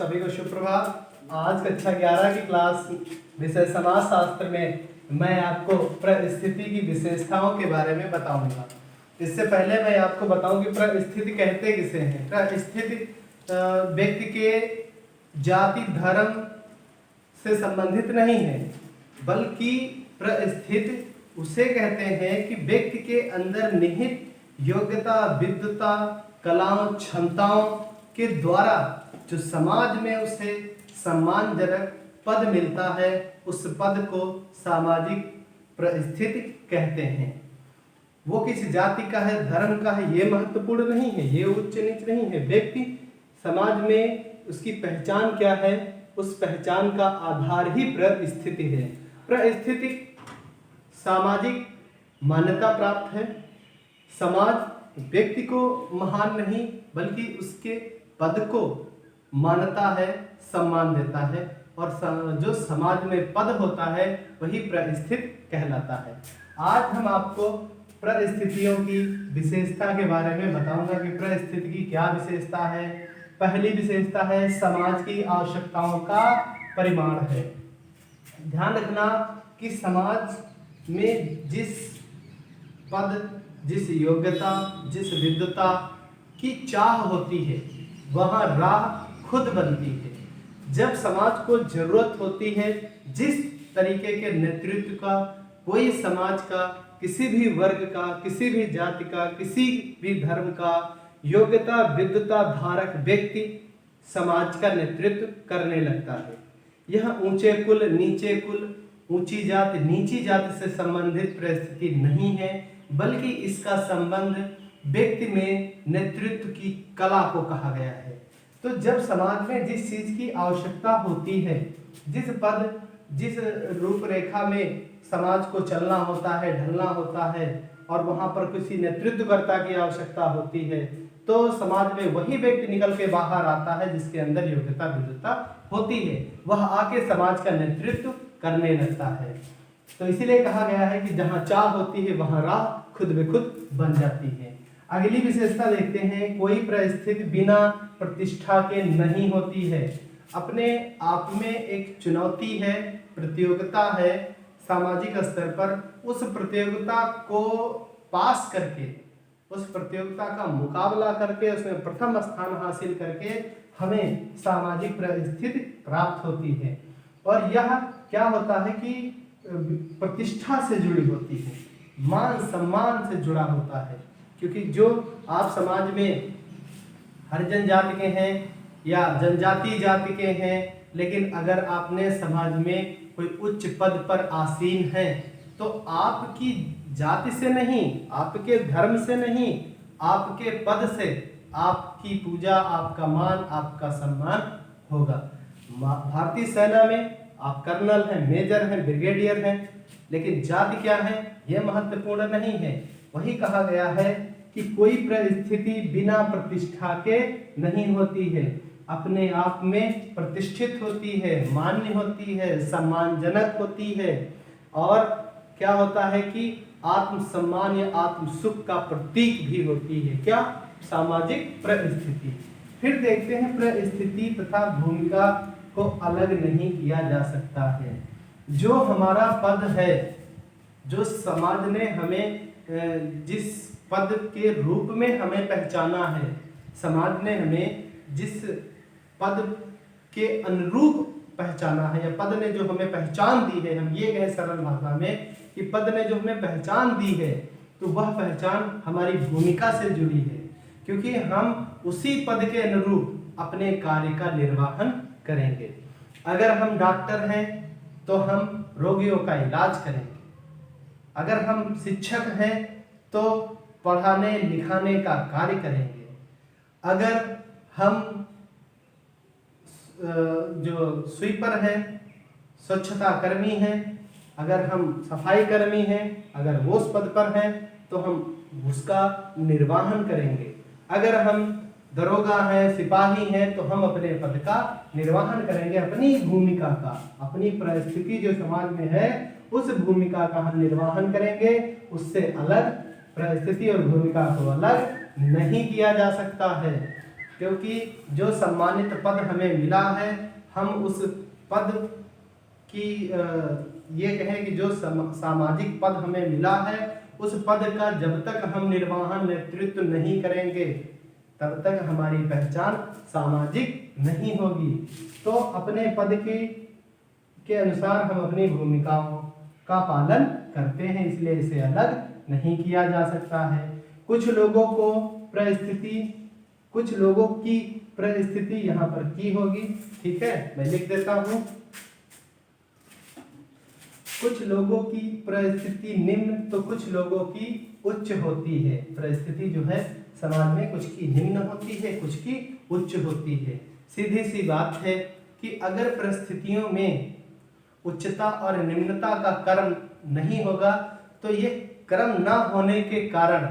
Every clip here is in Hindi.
सभी को सुप्रभात। आज कक्षा 11 की क्लास विषय समाज शास्त्र में मैं आपको परिस्थिति की विशेषताओं के बारे में बताऊंगा। इससे पहले मैं आपको बताऊं कि परिस्थिति कहते किसे हैं। परिस्थिति व्यक्ति के जाति धर्म से संबंधित नहीं है, बल्कि परिस्थिति उसे कहते हैं कि व्यक्ति के अंदर निहित योग्यता, विद्वता, कलाओं, क्षमताओं के द्वारा जो समाज में उसे सम्मानजनक पद मिलता है, उस पद को सामाजिक परिस्थिति कहते हैं। वो किसी जाति का है, धर्म का है, ये महत्वपूर्ण नहीं है, ये उच्च नीच नहीं है। व्यक्ति समाज में उसकी पहचान क्या है, उस पहचान का आधार ही परिस्थिति है। परिस्थिति सामाजिक मान्यता प्राप्त है। समाज व्यक्ति को महान नहीं, बल्कि उसके पद को मानता है, सम्मान देता है, और जो समाज में पद होता है वही परिस्थिति कहलाता है। आज हम आपको परिस्थितियों की विशेषता के बारे में बताऊंगा कि परिस्थिति की क्या विशेषता है। पहली विशेषता है समाज की आवश्यकताओं का परिमाण है। ध्यान रखना कि समाज में जिस पद, जिस योग्यता, जिस विद्वता की चाह होती है, वहाँ राह खुद बनती है। जब समाज को जरूरत होती है, जिस तरीके के नेतृत्व का कोई समाज का, किसी भी वर्ग का, किसी भी जाति का, किसी भी धर्म का योग्यता, विद्वता धारक व्यक्ति समाज का नेतृत्व करने लगता है। यह ऊंचे कुल, नीचे कुल, ऊंची जाति, नीची जाति से संबंधित परिस्थिति नहीं है, बल्कि इसका संबंध व्यक्ति में नेतृत्व की कला को कहा गया है। तो जब समाज में जिस चीज की आवश्यकता होती है, जिस पद, जिस रूपरेखा में समाज को चलना होता है, ढलना होता है, और वहां पर किसी नेतृत्वकर्ता की आवश्यकता होती है, तो समाज में वही व्यक्ति निकल के बाहर आता है जिसके अंदर योग्यता, विद्वता होती है। वह आके समाज का नेतृत्व करने लगता है। तो इसीलिए कहा गया है कि जहां चाह होती है वहां राह खुद ब खुद बन जाती है। अगली विशेषता देखते हैं। कोई परिस्थिति बिना प्रतिष्ठा के नहीं होती है। अपने आप में एक चुनौती है, प्रतियोगिता है सामाजिक स्तर पर। उस प्रतियोगिता को पास करके, उस प्रतियोगिता का मुकाबला करके, उसमें प्रथम स्थान हासिल करके हमें सामाजिक परिस्थिति प्राप्त होती है। और यह क्या होता है कि प्रतिष्ठा से जुड़ी होती है, मान सम्मान से जुड़ा होता है। क्योंकि जो आप समाज में हरिजन जाति के हैं या जनजातीय जाति के हैं, लेकिन अगर आपने समाज में कोई उच्च पद पर आसीन है, तो आपकी जाति से नहीं, आपके धर्म से नहीं, आपके पद से आपकी पूजा, आपका मान, आपका सम्मान होगा। भारतीय सेना में आप कर्नल हैं, मेजर हैं, ब्रिगेडियर हैं, लेकिन जाति क्या है यह महत्वपूर्ण नहीं है। वही कहा गया है कि कोई परिस्थिति बिना प्रतिष्ठा के नहीं होती है, अपने आप में प्रतिष्ठित होती है, मान्य होती है, सम्मानजनक होती है, और क्या होता है कि आत्म सम्मान या आत्म सुख का प्रतीक भी होती है। क्या? सामाजिक परिस्थिति। फिर देखते हैं परिस्थिति तथा भूमिका को अलग नहीं किया जा सकता है। जो हमारा पद है, जो समाज ने हमें जिस पद के रूप में हमें पहचाना है, समाज ने हमें जिस पद के अनुरूप पहचाना है, या पद ने जो हमें पहचान दी है, हम ये कहें सरल भाषा में कि पद ने जो हमें पहचान दी है, तो वह पहचान हमारी भूमिका से जुड़ी है। क्योंकि हम उसी पद के अनुरूप अपने कार्य का निर्वहन करेंगे। अगर हम डॉक्टर हैं तो हम रोगियों का इलाज करेंगे। अगर हम शिक्षक हैं तो पढ़ाने लिखाने का कार्य करेंगे। अगर हम जो स्वीपर हैं, स्वच्छता कर्मी हैं, अगर हम सफाई कर्मी हैं, अगर वो उस पद पर हैं तो हम उसका निर्वहन करेंगे। अगर हम दरोगा हैं, सिपाही हैं, तो हम अपने पद का निर्वहन करेंगे, अपनी भूमिका का, अपनी परिस्थिति जो समाज में है उस भूमिका का हम निर्वहन करेंगे। उससे अलग परिस्थिति और भूमिका को अलग नहीं किया जा सकता है। क्योंकि जो सम्मानित पद हमें मिला है, हम उस पद की ये कहें कि जो सामाजिक पद हमें मिला है, उस पद का जब तक हम निर्वहन नेतृत्व नहीं करेंगे तब तक हमारी पहचान सामाजिक नहीं होगी। तो अपने पद के अनुसार हम अपनी भूमिकाओं का पालन करते हैं, इसलिए इसे अलग नहीं किया जा सकता है। कुछ लोगों की परिस्थिति यहाँ पर की होगी, ठीक है, मैं लिख देता हूँ। कुछ लोगों की परिस्थिति निम्न तो कुछ लोगों की उच्च होती है। परिस्थिति जो है समाज में कुछ की निम्न होती है, कुछ की उच्च होती है। सीधी सी बात है कि अगर परिस्थितियों में उच्चता और निम्नता का कर्म नहीं होगा तो ये कर्म न होने के कारण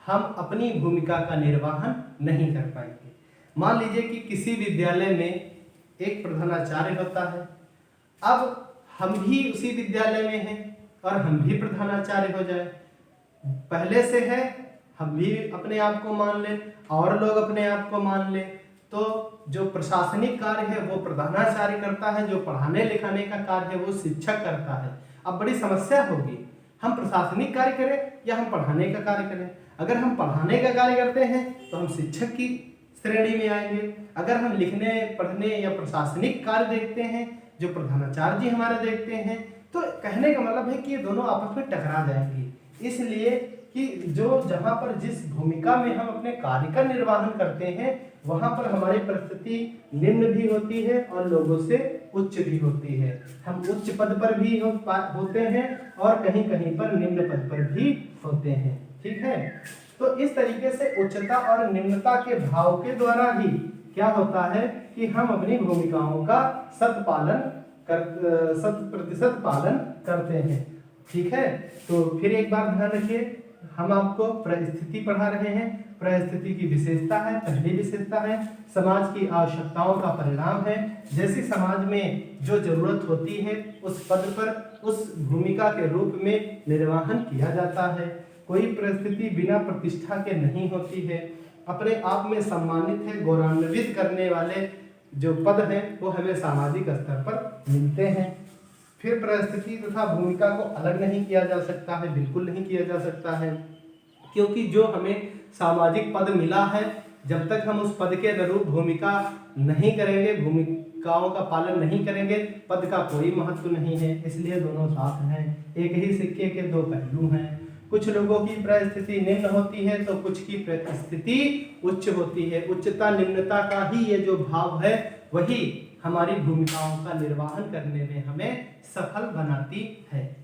हम अपनी भूमिका का निर्वहन नहीं कर पाएंगे। मान लीजिए कि किसी विद्यालय में एक प्रधानाचार्य होता है, अब हम भी उसी विद्यालय में हैं और हम भी प्रधानाचार्य हो जाए, पहले से है, हम भी अपने आप को मान लें और लोग अपने आप को मान लें, तो जो प्रशासनिक कार्य है वो प्रधानाचार्य करता है, जो पढ़ाने लिखाने का कार्य है वो शिक्षक करता है। अब बड़ी समस्या होगी, हम प्रशासनिक कार्य करें या हम पढ़ाने का कार्य करें। अगर हम पढ़ाने का कार्य करते हैं तो हम शिक्षक की श्रेणी में आएंगे। अगर हम लिखने पढ़ने या प्रशासनिक कार्य देखते हैं जो प्रधानाचार्य जी हमारे देखते हैं, तो कहने का मतलब है कि ये दोनों आपस में टकरा जाएंगे। इसलिए कि जो जहाँ पर जिस भूमिका में हम अपने कार्य का निर्वहन करते हैं वहाँ पर हमारी परिस्थिति निम्न भी होती है और लोगों से उच्च भी होती है। हम उच्च पद पर भी होते हैं और कहीं कहीं पर निम्न पद पर भी होते हैं, ठीक है। तो इस तरीके से उच्चता और निम्नता के भाव के द्वारा ही क्या होता है कि हम अपनी भूमिकाओं का 100% पालन करते हैं, ठीक है। तो फिर एक बार ध्यान रखिए, हम आपको परिस्थिति पढ़ा रहे हैं। परिस्थिति की विशेषता है, पहली विशेषता है समाज की आवश्यकताओं का परिणाम है। जैसी समाज में जो जरूरत होती है उस पद पर उस भूमिका के रूप में निर्वहन किया जाता है। कोई परिस्थिति बिना प्रतिष्ठा के नहीं होती है, अपने आप में सम्मानित है, गौरवान्वित करने वाले जो पद हैं वो हमें सामाजिक स्तर पर मिलते हैं। फिर परिस्थिति तथा भूमिका को अलग नहीं किया जा सकता है, बिल्कुल नहीं किया जा सकता है, क्योंकि जो हमें सामाजिक पद मिला है जब तक हम उस पद के अनुरूप भूमिका नहीं करेंगे, भूमिकाओं का पालन नहीं करेंगे, पद का कोई महत्व नहीं है। इसलिए दोनों साथ हैं, एक ही सिक्के के दो पहलू हैं। कुछ लोगों की परिस्थिति निम्न होती है तो कुछ की परिस्थिति उच्च होती है। उच्चता निम्नता का ही ये जो भाव है वही हमारी भूमिकाओं का निर्वहन करने में हमें सफल बनाती है।